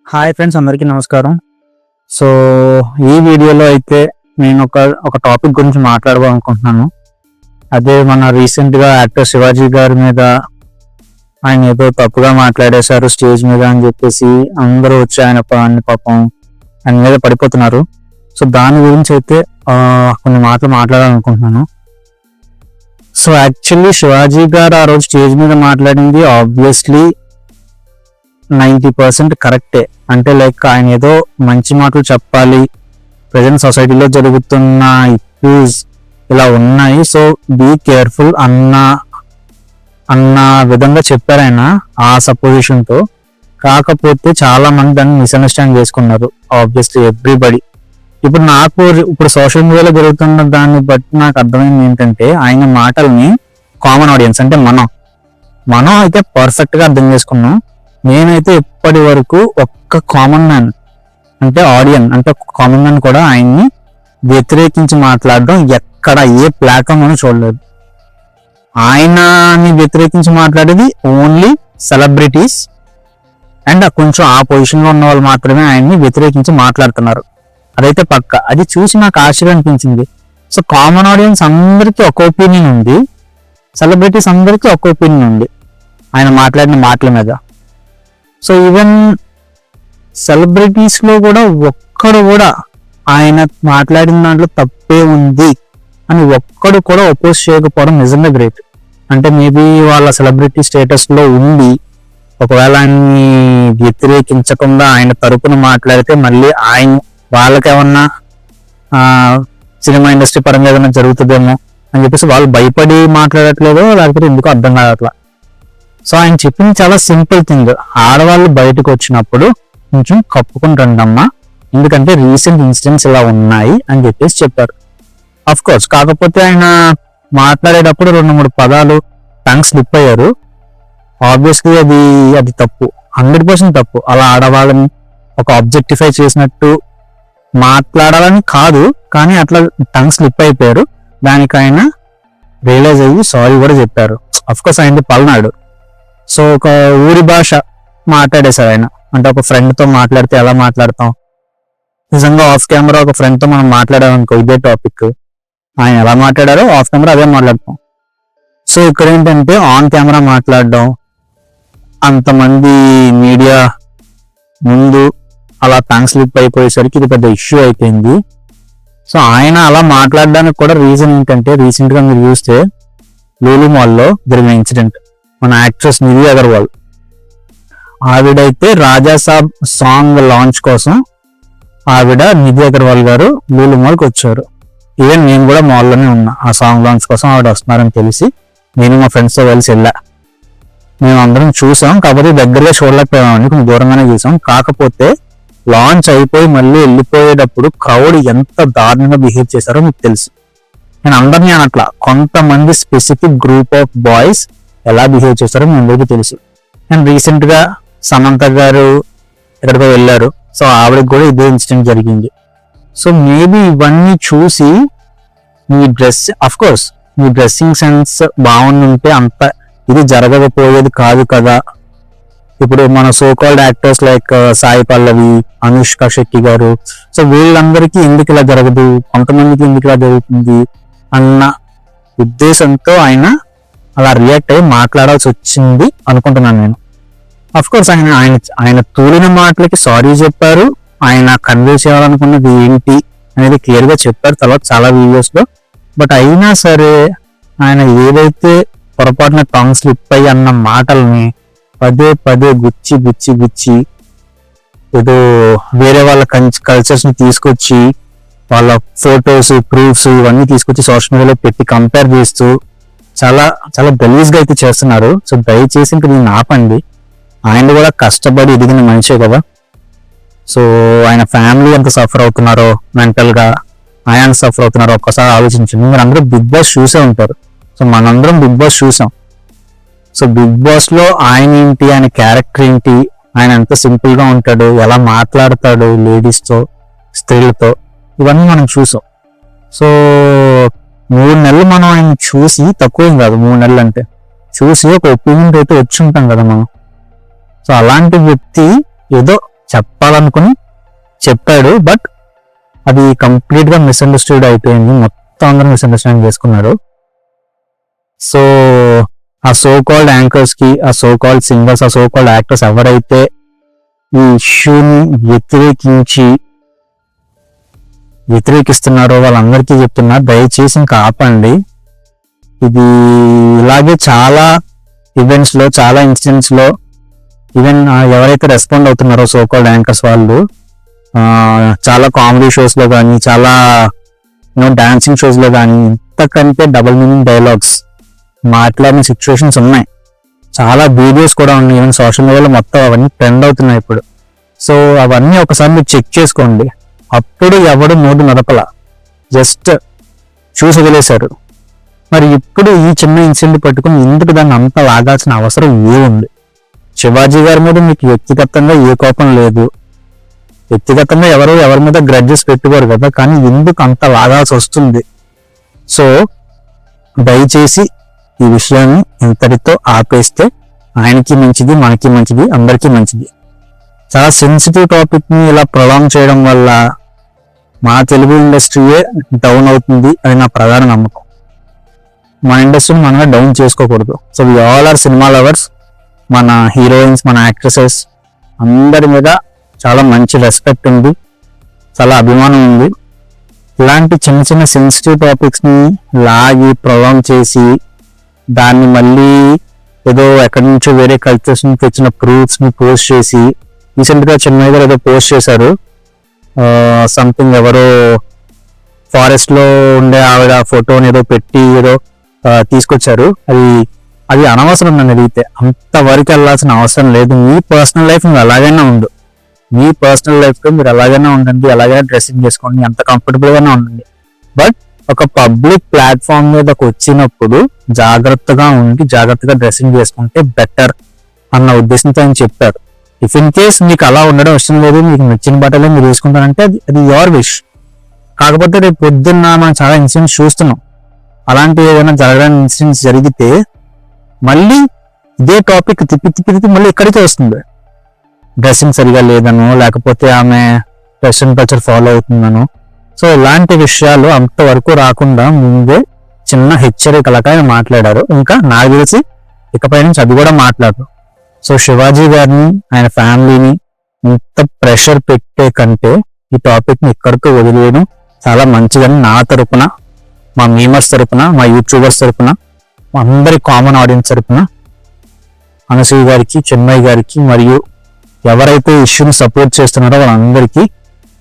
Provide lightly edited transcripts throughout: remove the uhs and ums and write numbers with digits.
Hi friends, అందరికీ నమస్కారం. So ఈ వీడియోలో అయితే నేను ఒక టాపిక్ గురించి మాట్లాడాలనుకుంటున్నాను. అదే మన రీసెంట్గా యాక్టర్ శివాజీ గారి మీద ఆయన ఏదో తప్పుగా మాట్లాడేశారు స్టేజ్ మీద అని చెప్పేసి అందరూ వచ్చి ఆయన పాపం ఆయన మీద పడిపోతున్నారు. సో దాని గురించి అయితే కొన్ని మాటలు మాట్లాడాలనుకుంటున్నాను. సో యాక్చువల్లీ శివాజీ గారు ఆ రోజు స్టేజ్ మీద మాట్లాడింది ఆబ్వియస్లీ 90% కరెక్టే. అంటే లైక్ ఆయన ఏదో మంచి మాటలు చెప్పాలి, ప్రజెంట్ సొసైటీలో జరుగుతున్న ఇష్యూస్ ఇలా ఉన్నాయి, సో బీ కేర్ఫుల్ అన్న విధంగా చెప్పారు ఆయన ఆ సపోజిషన్ తో. కాకపోతే చాలా మంది దాన్ని మిస్అండర్స్టాండ్ చేసుకున్నారు, ఆబ్వియస్లీ ఎవ్రీబడి. ఇప్పుడు సోషల్ మీడియాలో జరుగుతున్న దాన్ని బట్టి నాకు అర్థమైంది ఏంటంటే ఆయన మాటల్ని కామన్ ఆడియన్స్ అంటే మనం అయితే పర్ఫెక్ట్ గా అర్థం చేసుకున్నాం. నేనైతే ఇప్పటి వరకు ఒక్క కామన్ మ్యాన్ అంటే కామన్ మ్యాన్ కూడా ఆయన్ని వ్యతిరేకించి మాట్లాడడం ఎక్కడ ఏ ప్లాట్ఫామ్ అని చూడలేదు. ఆయనని వ్యతిరేకించి మాట్లాడేది ఓన్లీ సెలబ్రిటీస్ అండ్ కొంచెం ఆ పొజిషన్ లో ఉన్న వాళ్ళు మాత్రమే ఆయన్ని వ్యతిరేకించి మాట్లాడుతున్నారు. అదైతే పక్క. అది చూసి నాకు ఆశ్చర్యం అనిపించింది. సో కామన్ ఆడియన్స్ అందరికీ ఒక ఒపీనియన్ ఉంది, సెలబ్రిటీస్ అందరికీ ఒక ఒపీనియన్ ఉంది ఆయన మాట్లాడిన మాటల మీద. సో ఈవెన్ సెలబ్రిటీస్ లో కూడా ఒక్కడు కూడా ఆయన మాట్లాడిన దాంట్లో తప్పే ఉంది అని ఒక్కడు కూడా ఒపోజ్ చేయకపోవడం నిజంగా గ్రేట్. అంటే మేబీ వాళ్ళ సెలబ్రిటీ స్టేటస్ లో ఉండి ఒకవేళ ఆయన్ని వ్యతిరేకించకుండా ఆయన తరపున మాట్లాడితే మళ్ళీ వాళ్ళకేమన్నా సినిమా ఇండస్ట్రీ పరంగా ఏదైనా జరుగుతుందేమో అని చెప్పేసి వాళ్ళు భయపడి మాట్లాడట్లేదో లేకపోతే ఎందుకో అర్థం కాదట్లా. సో ఆయన చెప్పింది చాలా సింపుల్ థింగ్, ఆడవాళ్ళు బయటకు వచ్చినప్పుడు కొంచెం కప్పుకుని రండమ్మా, ఎందుకంటే రీసెంట్ ఇన్సిడెంట్స్ ఇలా ఉన్నాయి అని చెప్పేసి చెప్పారు. అఫ్ కోర్స్ కాకపోతే ఆయన మాట్లాడేటప్పుడు 2-3 పదాలు టంగ్ స్లిప్ అయ్యారు. ఆబ్వియస్లీ అది తప్పు, 100% తప్పు. అలా ఆడవాళ్ళని ఒక ఆబ్జెక్టిఫై చేసినట్టు మాట్లాడాలని కాదు, కానీ అట్లా టంగ్ స్లిప్ అయిపోయారు. దానికి ఆయన రియలైజ్ అయ్యి సారీ కూడా చెప్పారు. అఫ్ కోర్స్ ఆయన పల్నాడు, సో ఒక ఊరి భాష మాట్లాడేశారు ఆయన. అంటే ఒక ఫ్రెండ్ తో మాట్లాడితే ఎలా మాట్లాడతాం, నిజంగా ఆఫ్ కెమెరా ఒక ఫ్రెండ్ తో మనం మాట్లాడామనుకో ఇదే టాపిక్, ఆయన ఎలా మాట్లాడారో ఆఫ్ కెమెరా అదే మాట్లాడతాం. సో ఇక్కడ ఏంటంటే ఆన్ కెమెరా మాట్లాడడం, అంతమంది మీడియా ముందు అలా టంగ్ స్లిప్ అయిపోయేసరికి ఇది పెద్ద ఇష్యూ అయిపోయింది. సో ఆయన అలా మాట్లాడడానికి కూడా రీజన్ ఏంటంటే, రీసెంట్ గా మీరు చూస్తే లూలు మాల్లో జరిగిన ఇన్సిడెంట్, మన actress Nidhi Agarwal ఆవిడైతే Raja Saab song launch కోసం నిధి అగర్వాల్ గారు లూలు మాల్కి వచ్చారు. ఈవెన్ నేను కూడా మాల్లోనే ఉన్నా, ఆ సాంగ్ లాంచ్ కోసం ఆవిడ వస్తున్నారని తెలిసి నేను మా ఫ్రెండ్స్ తో కలిసి వెళ్ళా. మేము అందరం చూసాం, కాకపోతే దగ్గరగా చూడలేకపోయామని కొంచెం దూరంగానే చూసాం. కాకపోతే లాంచ్ అయిపోయి మళ్ళీ వెళ్ళిపోయేటప్పుడు క్రౌడ్ ఎంత దారుణంగా బిహేవ్ చేశారో మీకు తెలుసు. నేను అందరినీ అనట్లా, కొంతమంది స్పెసిఫిక్ గ్రూప్ ఆఫ్ బాయ్స్ ఎలా బిహేవ్ చేస్తారో మీ అందరికీ తెలుసు. అండ్ రీసెంట్ గా సమంత గారు ఎక్కడికో వెళ్ళారు, సో ఆవిడకి కూడా ఇదే ఇన్సిడెంట్ జరిగింది. సో మేబీ ఇవన్నీ చూసి మీ డ్రెస్సింగ్ సెన్స్ బాగుంటే అంత ఇది జరగకపోయేది కాదు కదా. ఇప్పుడు మన so called actors like Sai Pallavi, Anushka Shetty గారు, సో వీళ్ళందరికీ ఎందుకు ఇలా జరగదు, కొంతమందికి ఎందుకు ఇలా జరుగుతుంది అన్న ఉద్దేశంతో ఆయన అలా రియాక్ట్ అయ్యి మాట్లాడాల్సి వచ్చింది అనుకుంటున్నాను నేను. అఫ్ కోర్స్ ఆయన తూలిన మాటలకి సారీ చెప్పారు, ఆయన కన్వే చేయాలనుకున్నది ఏంటి అనేది క్లియర్ గా చెప్పారు తర్వాత చాలా వీడియోస్ లో. బట్ అయినా సరే ఆయన ఏదైతే పొరపాటున టంగ్ స్లిప్ అయ్యి అన్న మాటల్ని పదే గుచ్చి ఏదో వేరే వాళ్ళ కల్చర్స్ ని తీసుకొచ్చి వాళ్ళ ఫొటోస్ ప్రూఫ్స్ ఇవన్నీ తీసుకొచ్చి సోషల్ మీడియాలో పెట్టి కంపేర్ చేస్తూ చాలా చాలా గలీజ్ గా అయితే చేస్తున్నారు. సో దయచేసి ఇంకా దీన్ని ఆపండి. ఆయన కూడా కష్టపడి ఎదిగిన మనిషే కదా. సో ఆయన ఫ్యామిలీ ఎంత సఫర్ అవుతున్నారో మెంటల్ గా, ఆయన సఫర్ అవుతున్నారో ఒక్కసారి ఆలోచించండి. మీరు అందరూ బిగ్ బాస్ చూసే ఉంటారు, సో మనందరం బిగ్ బాస్ చూసాం. సో బిగ్ బాస్ లో ఆయన ఏంటి, ఆయన క్యారెక్టర్ ఏంటి, ఆయన ఎంత సింపుల్ గా ఉంటాడు, ఎలా మాట్లాడతాడు లేడీస్ తో, స్త్రీలతో, ఇవన్నీ మనం చూసాం. సో 3 నెలలు మనం ఆయన చూసి తక్కువేం కాదు, 3 నెలలు అంటే చూసి ఒక ఒపీనియన్ అయితే వచ్చి ఉంటాం కదా మనం. సో అలాంటి వ్యక్తి ఏదో చెప్పాలనుకుని చెప్పాడు, బట్ అది కంప్లీట్ గా మిస్అండర్స్టూడ్ అయిపోయింది. మొత్తం అందరూ మిస్అండర్స్టాండ్ చేసుకున్నారు. సో ఆ సో కాల్డ్ యాంకర్స్ కి, ఆ సో కాల్డ్ సింగర్స్, ఆ సో కాల్డ్ యాక్టర్స్ ఎవరైతే ఈ ఇష్యూని వ్యతిరేకిస్తున్నారో వాళ్ళందరికీ చెప్తున్నా, దయచేసి ఇంకా ఆపండి. ఇది ఇలాగే చాలా ఈవెంట్స్ లో, చాలా ఇన్సిడెంట్స్ లో, ఈవెన్ ఎవరైతే రెస్పాండ్ అవుతున్నారో సో కాల్డ్ యాంకర్స్ వాళ్ళు చాలా కామెడీ షోస్ లో కానీ, చాలా డాన్సింగ్ షోస్ లో కానీ ఇంతకంటే డబుల్ మీనింగ్ డైలాగ్స్ మాట్లాడిన సిచ్యువేషన్స్ ఉన్నాయి. చాలా వీడియోస్ కూడా ఉన్నాయి, ఈవెన్ సోషల్ మీడియాలో మొత్తం అవన్నీ ట్రెండ్ అవుతున్నాయి ఇప్పుడు. సో అవన్నీ ఒకసారి మీరు చెక్ చేసుకోండి. అప్పుడు ఎవడు నోటు నడపల, జస్ట్ చూసి వదిలేశారు. మరి ఇప్పుడు ఈ చిన్న ఇన్సిడెంట్ పట్టుకుని ఎందుకు దాన్ని అంత లాగాల్సిన అవసరం ఏముంది? శివాజీ గారి మీద మీకు వ్యక్తిగతంగా ఏ కోపం లేదు, వ్యక్తిగతంగా ఎవరి మీద గ్రడ్జెస్ పెట్టుకోరు కదా, కానీ ఎందుకు అంత లాగాల్సి వస్తుంది? సో దయచేసి ఈ విషయాన్ని ఇంతటితో ఆపేస్తే ఆయనకి మంచిది, మనకి మంచిది, అందరికీ మంచిది. చాలా సెన్సిటివ్ టాపిక్ ని ఇలా ప్రొలాంగ్ చేయడం వల్ల మా తెలుగు ఇండస్ట్రీయే డౌన్ అవుతుంది అని నా ప్రధాన నమ్మకం. మన ఇండస్ట్రీని మనమే డౌన్ చేసుకోకూడదు. So we all are cinema lovers. మన హీరోయిన్స్, మన యాక్ట్రెసెస్ అందరి మీద చాలా మంచి రెస్పెక్ట్ ఉంది, చాలా అభిమానం ఉంది. ఇలాంటి చిన్న చిన్న సెన్సిటివ్ టాపిక్స్ ని లాగి ప్రొలాంగ్ చేసి దాన్ని మళ్ళీ ఏదో ఎక్కడి నుంచో వేరే కల్చర్స్ నుంచి తెచ్చిన ప్రూఫ్స్ ని పోస్ట్ చేసి, రీసెంట్ గా చెన్నై గారు ఏదో పోస్ట్ చేశారు, సంథింగ్ ఎవరో ఫారెస్ట్ లో ఉండే ఆవిడ ఫోటోని ఏదో పెట్టి ఏదో తీసుకొచ్చారు. అది అనవసరం నన్ను అడిగితే. అంతవరకు వెళ్ళాల్సిన అవసరం లేదు. మీ పర్సనల్ లైఫ్ మీరు ఎలాగైనా ఉండు, మీ పర్సనల్ లైఫ్ లో మీరు ఎలాగైనా ఉండండి, ఎలాగైనా డ్రెస్సింగ్ చేసుకోండి, ఎంత కంఫర్టబుల్ గానే ఉండండి. బట్ ఒక పబ్లిక్ ప్లాట్ఫామ్ మీదకి వచ్చినప్పుడు జాగ్రత్తగా ఉండి జాగ్రత్తగా డ్రెస్సింగ్ చేసుకుంటే బెటర్ అన్న ఉద్దేశంతో ఆయన చెప్పారు. ఇఫ్ ఇన్ కేస్ మీకు అలా ఉండడం ఇష్టం లేదు, మీకు నచ్చిన బట్టలే మీరు వేసుకుంటారంటే అది యువర్ విష్. కాకపోతే రేపు పొద్దున్న మనం చాలా ఇన్సిడెంట్స్ చూస్తున్నాం. అలాంటి ఏదైనా జరగడానికి ఇన్సిడెంట్స్ జరిగితే మళ్ళీ ఇదే టాపిక్ తిప్పి మళ్ళీ ఇక్కడికే వస్తుంది. డ్రెస్సింగ్ సరిగా లేదనో, లేకపోతే ఆమె వెస్ట్రన్ కల్చర్ ఫాలో అవుతుందనో. సో ఇలాంటి విషయాలు అంతవరకు రాకుండా ముందే చిన్న హెచ్చరికలక ఆయన మాట్లాడారు. ఇంకా నాకు తెలిసి ఇకపై నుంచి అది కూడా మాట్లాడరు. సో శివాజీ గారిని, ఆయన ఫ్యామిలీని ఇంత ప్రెషర్ పెట్టే కంటే ఈ టాపిక్ ని ఇక్కడికి వదిలేయడం చాలా మంచిదని నా తరపున, మా మీమర్స్ తరపున, మా యూట్యూబర్స్ తరపున, మా అందరి కామన్ ఆడియన్స్ తరపున అనసూయ గారికి, చెన్నై గారికి మరియు ఎవరైతే ఇష్యూని సపోర్ట్ చేస్తున్నారో వాళ్ళందరికీ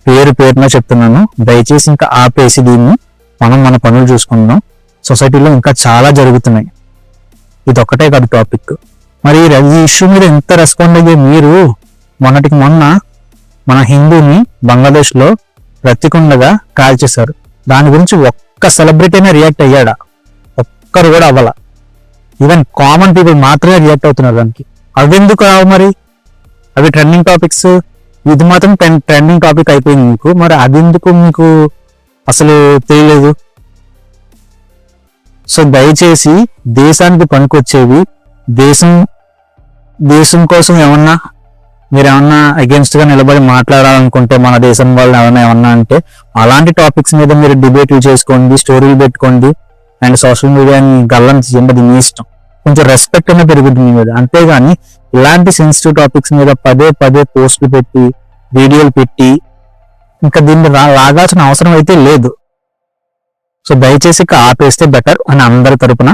పేరున చెప్తున్నాను. దయచేసి ఇంకా ఆపేసి దీన్ని మన పనులు చూసుకుందాం. సొసైటీలో ఇంకా చాలా జరుగుతున్నాయి, ఇది ఒక్కటే కాదు టాపిక్. మరి ఈ ఇష్యూ మీద ఎంత రెస్పాండ్ అయ్యే మీరు మొన్నటికి మొన్న మన హిందూని బంగ్లాదేశ్ లో బ్రతికుండగా కాల్ చేశారు. దాని గురించి ఒక్క సెలబ్రిటీ అయినా రియాక్ట్ అయ్యాడా? ఒక్కరు కూడా అవ్వాల. ఈవెన్ కామన్ పీపుల్ మాత్రమే రియాక్ట్ అవుతున్నారు దానికి. అవెందుకు రావు మరి? అవి ట్రెండింగ్ టాపిక్స్, ఇది మాత్రం ట్రెండింగ్ టాపిక్ అయిపోయింది మీకు. మరి అది ఎందుకు మీకు అసలు తెలియలేదు? సో దయచేసి దేశానికి పనికొచ్చేవి, దేశం కోసం మీరు ఏమన్నా అగేన్స్ట్ గా నిలబడి మాట్లాడాలనుకుంటే, మన దేశం వాళ్ళు ఏమన్నా అంటే అలాంటి టాపిక్స్ మీద మీరు డిబేట్లు చేసుకోండి, స్టోరీలు పెట్టుకోండి, అండ్ సోషల్ మీడియాని గల్లం చేయండి. మీ ఇష్టం. కొంచెం రెస్పెక్ట్ అనేది పెరుగుతుంది మీద. అంతేగాని ఇలాంటి సెన్సిటివ్ టాపిక్స్ మీద పదే పోస్టులు పెట్టి, వీడియోలు పెట్టి ఇంకా దీన్ని లాగాల్సిన అవసరం అయితే లేదు. సో దయచేసి ఆపేస్తే బెటర్ అని అందరి తరపున